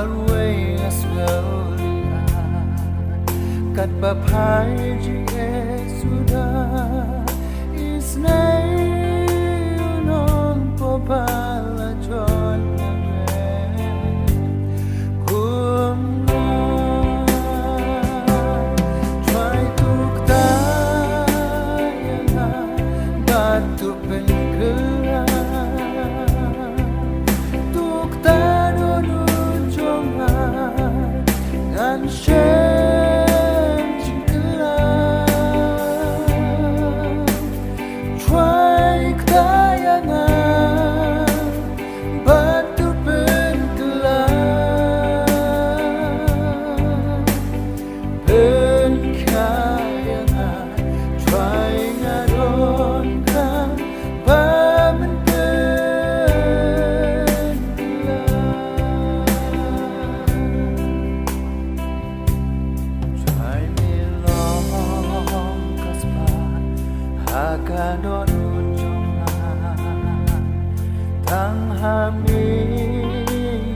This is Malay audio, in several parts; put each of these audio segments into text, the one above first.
away as well kat bapai ji sudah is nay non pobala joy try to kaya batu pengkela tuk tadonu jongan ngan Kadon jongan tang hami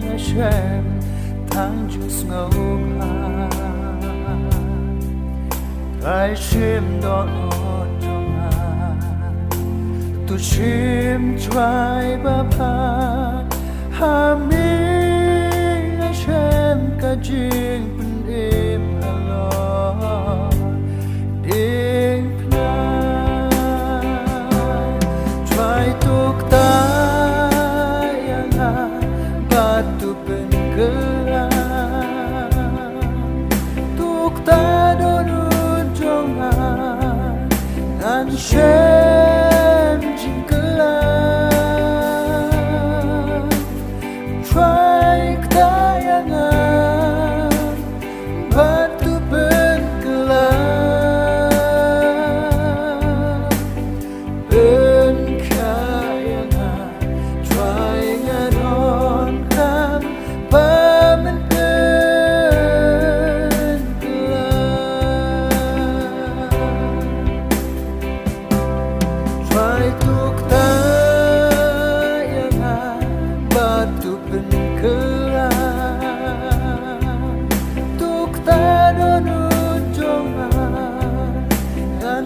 Hashem tang jus ngau Trai shim don jongan tu shim trai bapa hami Hashem kajing penim halon ding batu penggelam tuk tadonu jongan ngan shem jingkelam try ketayangan batu penggelam pengkayangan try ngadon Try tuk tayangan batu pengkelam tuk tadonu jongan ngan